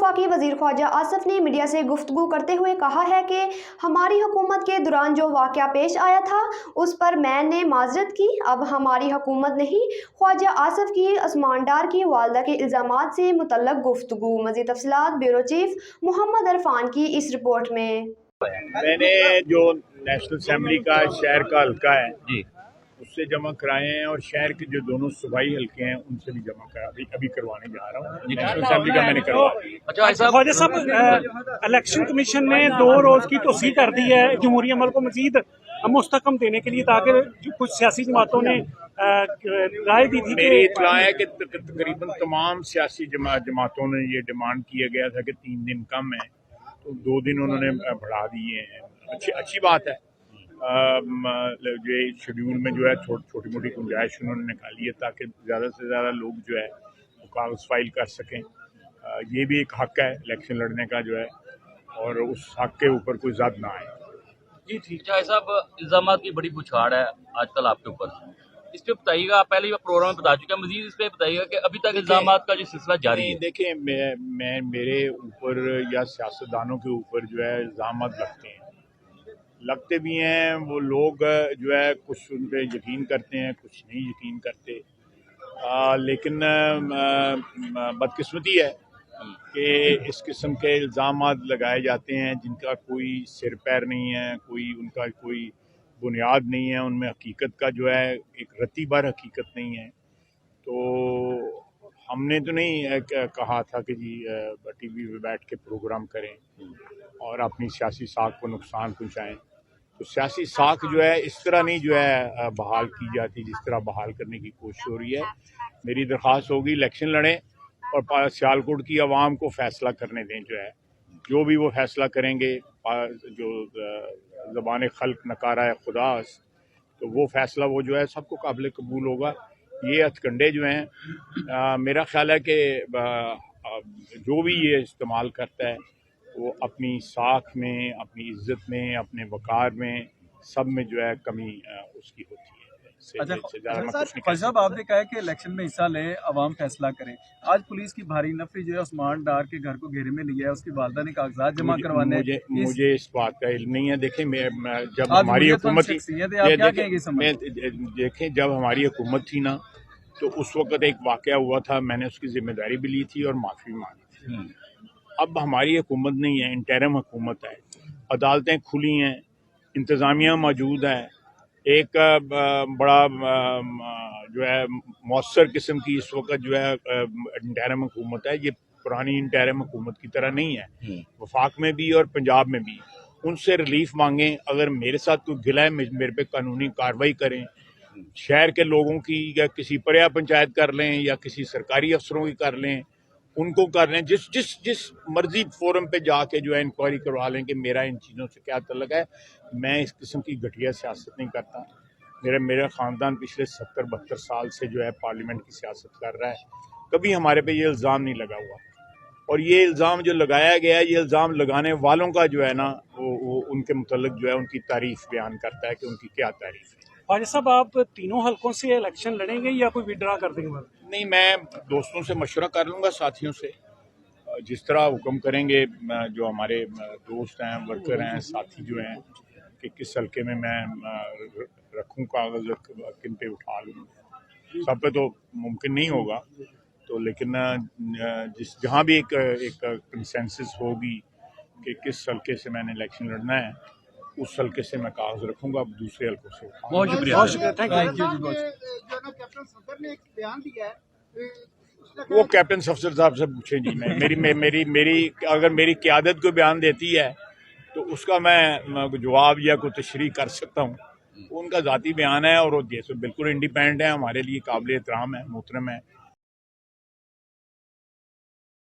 वफाकी वज़ीर ख्वाजा आसिफ ने मीडिया से गुफ्तगू करते हुए कहा है कि हमारी हुकूमत के दौरान जो वाक़या पेश आया था उस पर मैंने माजरत की। अब हमारी हुकूमत नहीं, ख्वाजा आसिफ की उस्मान डार की वालदा के इल्ज़ामात से मुतल्लक़ गुफ्तगू। मज़ीद तफ़सीलात ब्यूरो चीफ मोहम्मद अरफान की इस रिपोर्ट में। मैंने जो नेशनल असेंबली का शहर का हल्का है जी उससे जमा कराए हैं और शहर के जो दोनों सूबाई हल्के हैं उनसे भी जमा करा अभी करवाने जा रहा हूँ। नेशनल असेंबली का मैंने करवा दिया। अच्छा ख्वाजा साहब, इलेक्शन कमीशन ने 2 रोज की तोसी कर दी है जमहूरी अमल को मजीद मुस्तकम देने के लिए, ताकि कुछ सियासी जमातों ने राय दी थी। मेरी इत्तला है कि तकरीबन तमाम सियासी जमातों ने ये डिमांड किया गया था कि 3 दिन कम है तो 2 दिन उन्होंने बढ़ा दिए हैं। अच्छी बात है। जो शेड्यूल में जो है छोटी मोटी गुंजाइश उन्होंने निकाली है ताकि ज़्यादा से ज़्यादा लोग जो है वो कागज़ फाइल कर सकें। ये भी एक हक़ है इलेक्शन लड़ने का जो है, और उस हक़ के ऊपर कोई ज़द ना आए। जी ठीक है साहब, इल्ज़ामात की बड़ी बुछाड़ है आजकल आपके ऊपर, इस पे बताइएगा। आप पहले प्रोग्राम में बता चुके हैं, मजीद इस पे बताइएगा कि अभी तक इल्ज़ामात का जो सिलसिला जारी है। देखिए, मैं मेरे ऊपर या सियासतदानों के ऊपर जो है इल्ज़ामात लगते भी हैं। वो लोग जो है कुछ उन पर यकीन करते हैं, कुछ नहीं यकीन करते। लेकिन बदकिस्मती है कि इस किस्म के इल्ज़ामात लगाए जाते हैं जिनका कोई सिर पैर नहीं है, उनका कोई बुनियाद नहीं है, उनमें हकीकत का जो है एक रत्ती भर हकीकत नहीं है। तो हमने तो नहीं कहा था कि जी टीवी पे बैठ के प्रोग्राम करें और अपनी सियासी साख को नुकसान पहुंचाएं। तो सियासी साख जो है इस तरह नहीं जो है बहाल की जाती जिस तरह बहाल करने की कोशिश हो रही है। मेरी दरख्वास्त होगी इलेक्शन लड़ें और सियालकोट की आवाम को फैसला करने दें। जो भी वो फैसला करेंगे, जो ज़बान खल्क नकारा है खुदास, तो वो फैसला वो जो है सबको काबिल कबूल होगा। ये हथकंडे जो हैं मेरा ख्याल है कि जो भी ये इस्तेमाल करता है वो अपनी साख में, अपनी इज्जत में, अपने वकार में, सब में जो है कमी उसकी होती है। ख्वाजा साहब, आपने कहा है कि इलेक्शन में हिस्सा लें, अवाम फैसला करें। आज पुलिस की भारी नफरी जो है उस्मान डार के घर को घेरे में लिया है, उसकी वालदा ने कागजात जमा करवाने। मुझे इस बात का इल्म नहीं है। देखें, जब हमारी हुकूमत देखें जब हमारी हुकूमत थी ना तो उस वक्त एक वाक़या हुआ था, मैंने उसकी जिम्मेदारी भी ली थी और माफ़ी भी मांगी थी। अब हमारी हुकूमत नहीं है, इंटरिम हुकूमत है। अदालतें खुली हैं, इंतज़ामिया मौजूद है, एक बड़ा जो है मौसर किस्म की इस वक्त जो है इंटरिम हुकूमत है। ये पुरानी इंटरिम हुकूमत की तरह नहीं है। वफाक में भी और पंजाब में भी उनसे रिलीफ मांगें। अगर मेरे साथ कोई गिला है मेरे पे कानूनी कार्रवाई करें। शहर के लोगों की या किसी पर्या पंचायत कर लें या किसी सरकारी अफसरों की कर लें, उनको कर लें। जिस मर्जी फोरम पे जाके जो है इंक्वायरी करवा लें कि मेरा इन चीज़ों से क्या तल्लुक है। मैं इस किस्म की घटिया सियासत नहीं करता। मेरा ख़ानदान पिछले 70-72 साल से जो है पार्लियामेंट की सियासत कर रहा है। कभी हमारे पे ये इल्ज़ाम नहीं लगा हुआ, और ये इल्ज़ाम जो लगाया गया है, ये इल्ज़ाम लगाने वालों का जो है ना वो उनके मुतल्लिक जो है उनकी तारीफ़ बयान करता है कि उनकी क्या तारीफ़ है। ख्वाजा साहब, आप तीनों हलकों से इलेक्शन लड़ेंगे या कोई विड्रा कर देंगे? नहीं, मैं दोस्तों से मशवरा कर लूँगा, साथियों से जिस तरह हुक्म करेंगे। जो हमारे दोस्त हैं, वर्कर हैं, साथी जो हैं कि किस हल्के में मैं रखूँ कागज़, किन पे उठा लूँ। सब पे तो मुमकिन नहीं होगा, तो लेकिन जहाँ भी एक कंसेंसस होगी कि किस हल्के से मैंने इलेक्शन लड़ना है, उस हल्के से मैं कागज रखूंगा, अब दूसरे हल्कों से। बहुत शुक्रिया, थैंक यू। वो कैप्टन अफसर साहब से पूछे जी। मेरी अगर मेरी क़यादत को बयान देती है तो उसका मैं जवाब या कोई तशरीह कर सकता हूँ। उनका ज़ाती बयान है और वो जैसे बिल्कुल इंडिपेंडेंट है, हमारे लिए काबिल एहतराम है, मोहतरम है।